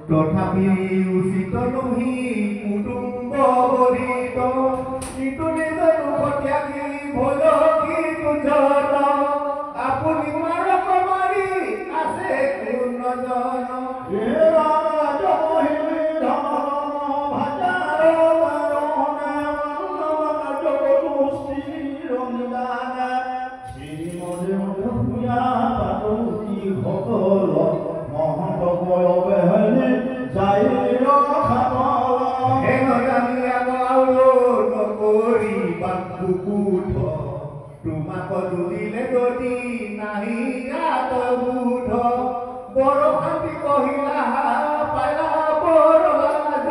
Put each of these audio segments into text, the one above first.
তথাপি উচিত নহি কুটুম্ব বৰিত ইটো নিজৰ দুখতীয়াকি ভৈৰৱী তুঞ্জন আপুনি মাৰক মাৰি আছে কোন তোমাক দুদিলে যদি নাহি বুধ বড় শান্তি কহিলা পালা বড় লাজ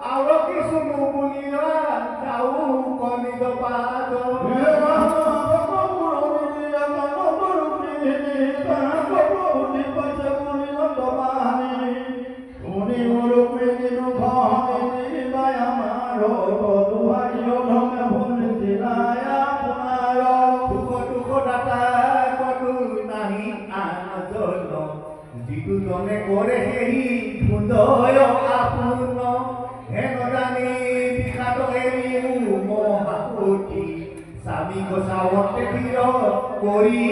আৰু কিছু বুলিয়া যাও কনিজ পাদ জনে কৰে সেই হৃদয় আপোন হেন জানি বিষাদ এৰি মহাপতি স্বামী গোসাৱতে থিৰ কৰি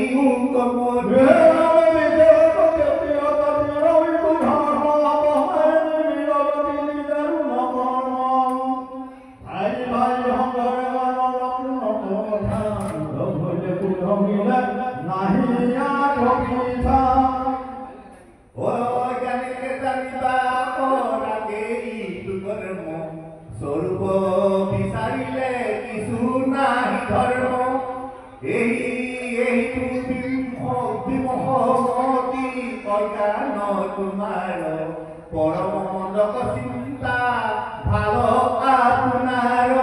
স্বৰূপ বিচাৰিলে কিছু নাই ধৰ্ম এই বিমহমতি অজ্ঞান তোমাৰ পৰম মন্দক চিন্তা ভাল আপোনাৰ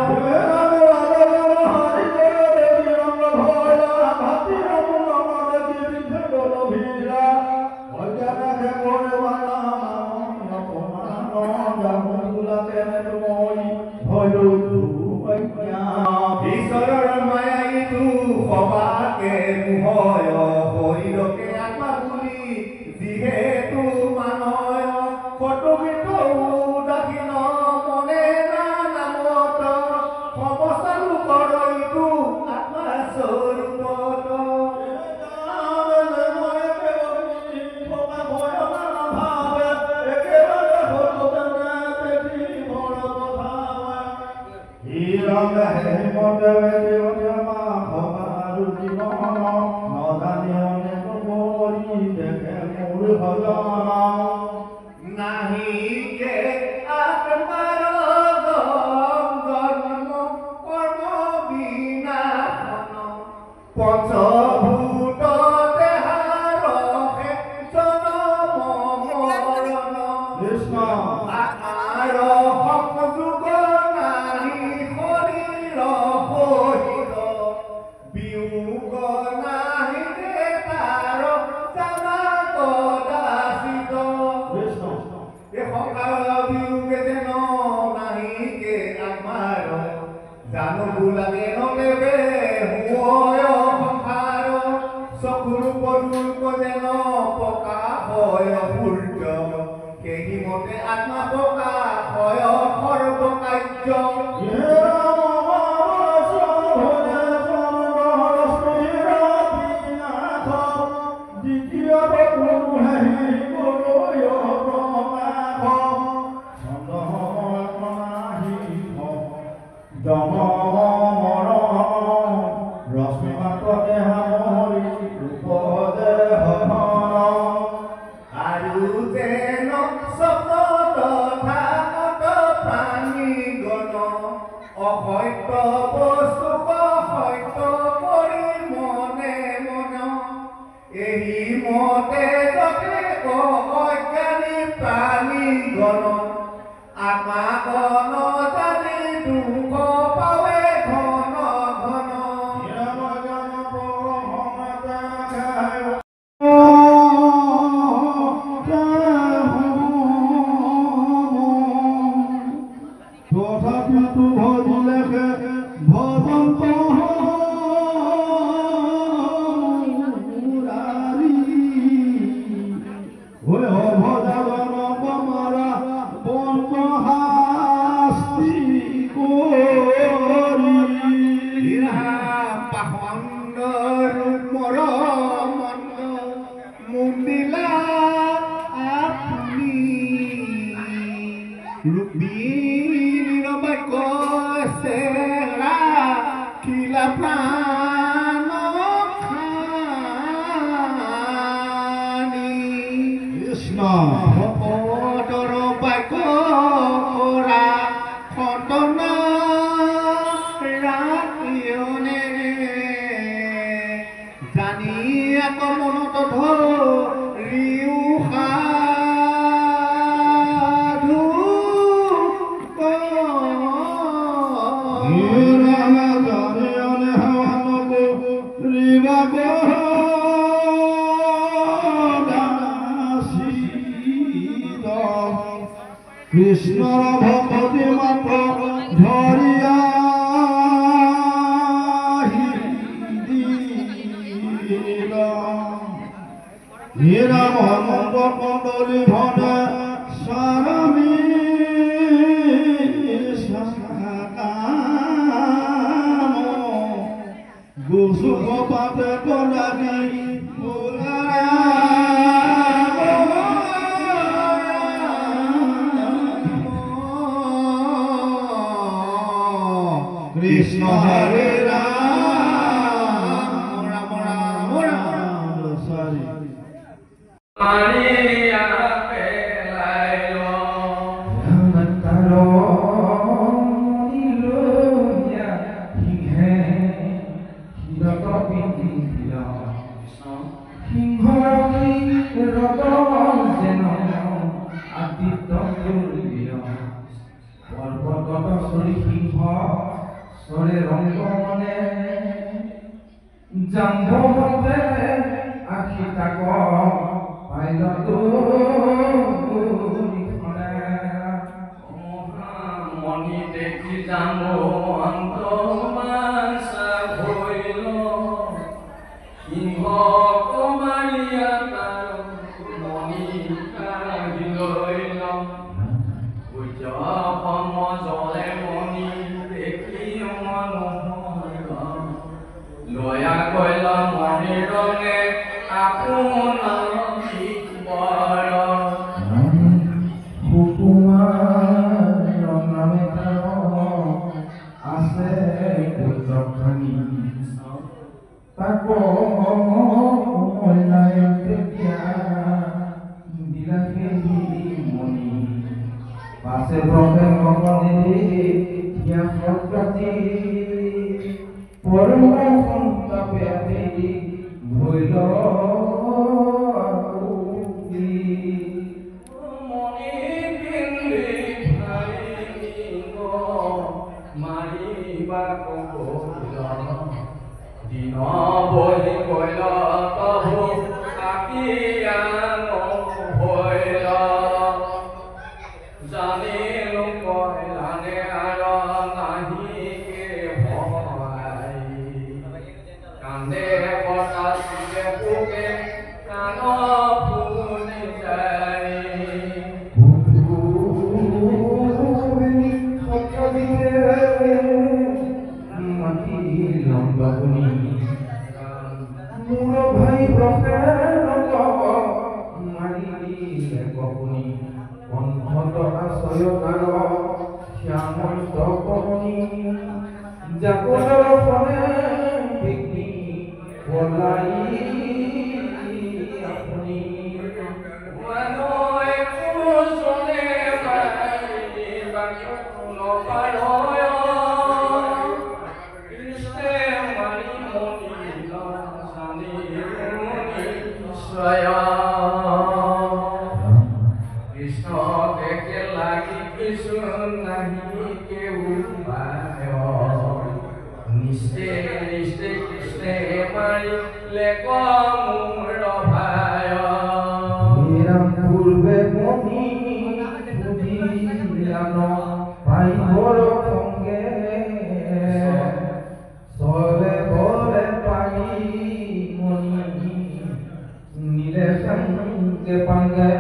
ঈশ্বৰৰ মায়াইটো সবাকে মোহয় শৰীৰকে আত্মা বুলি যিহেতু মানয় ফটোগীত দাখিল মনে নামত সমস্ত লোকৰ ইটো আত্মা স্বৰূপত নাহিকে আত্মাৰ জন্ম কৰ্ম বিনাশন পঞ্চভূত দেহাৰ জনম মৰণ আত্মাৰ সংযোগ নাহি শৰীৰ সহিত বিয়োগ নাহি তাৰ জানা কদাচিত বিয়োগে যেন নাহিকে আত্মাৰ জানো লাগে নবেবে হয় সংসাৰ চকুৰ পৰূপ যেন প্ৰকাশ হয় সূৰ্য সেই মতে আত্মা প্ৰকাশ হয় সৰ্বকাৰ্য অসত্য বস্তুক সত্য কৰি মনে মন এই মতে যতে অজ্ঞানী প্ৰাণী গণ আত্মা গণ জানি দুখ পাৱে ঘন ঘন Total কৃষ্ণ ভকতৰ বাক্য কৰা খতনা ৰাখিয়নে জানি আকৌ মনত ধৰিও সাধু কৃষ্ণৰ ভকতি মাত্ৰ ধৰিয়া হীৰা মহম্মদ কন্দলি ভনে স্বামী গুসুখ পাতে কলাগি কৃষ্ণ হরে রাম রাম রাম রাম সারি Maria pelailo Namataro Iluya Hihe Hiroto Pintila Hinghoki Roto Zeno Adito Yulio Porpoto Suri Hingho Sore Rongo Mone Jambo Monte Akitako Pailatu Moni dekhi jamo anto masa hoilo Hingho ko Maria taro moni kahiloilo Ujo homo jole moni dekhi manohara Loya koila moni ronge apuna bikbara Hukuman Name Taro Ase Putrakhani Tako Moilai Tetia Dilahi Moni Pase Prohe Mokoni Tia Prati Porma Kontapeti Bhoilo Dino boli koila tahu akiano hoila Janilu koila ne ara nahi ke bhai Kande kota sike puke kano puni jai Muro bhai profeta mari ekoni konthot asoyo karo shyamon toponi jakodor phone bikni bolai apni Manoy kusone bhai bakuno paroyo Krishna ke lagi kisun nahi ke upayo Niste niste Krishna mari leko muro bhayo Hiram purbe moni pudilano pai boro konge sole bole pai moni nile sange pange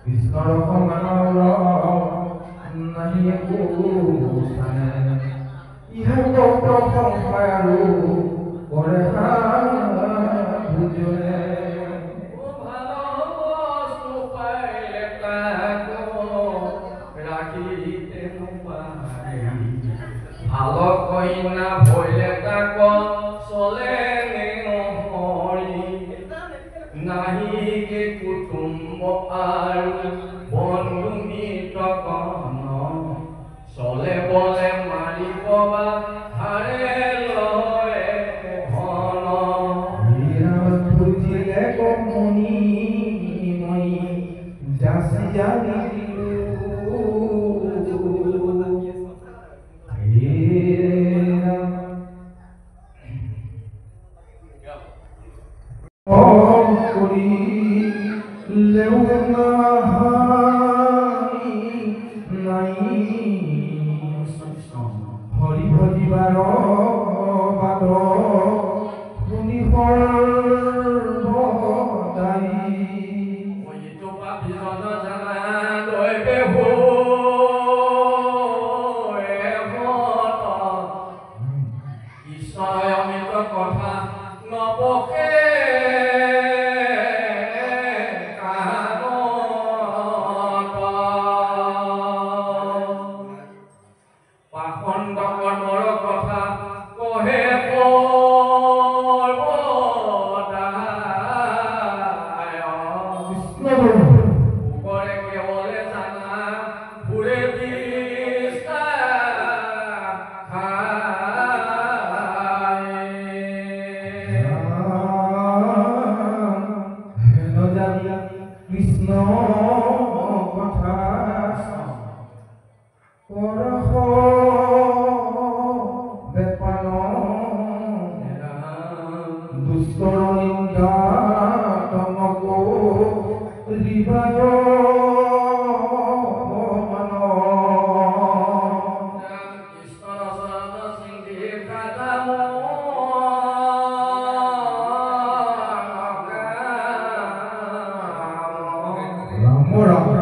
Krishnor khomano nahi eku sane iha doktor khombaru kore ha bujone Halo koina boile tako sole neno hori nahi ke kutumbo আৰু বন্ধু মিত্ৰগণ চলে বলে মাৰিব বা হাৰে লয় ঘন বুঝিলে কমনি মই যাচি জানিলো কৰি লেও নাই হৰি ভজিবাৰ বাদ শুনি সৰ্বদাই ইটো পাপিজন জানা লৈ বেহু কৃষ্ণই অমৃত কথা নবকে পাখণ্ড কৰ্মৰ কথা কহে উপৰে কেৱলে জানা ঘূৰে কৃষ্ণ কথা পৰশ বেপান দুষ্টৰ নিন্দা তমকো হৃদয় মান কৃষ্ণৰ চৰণ সিন্ধি ৰাম ৰাম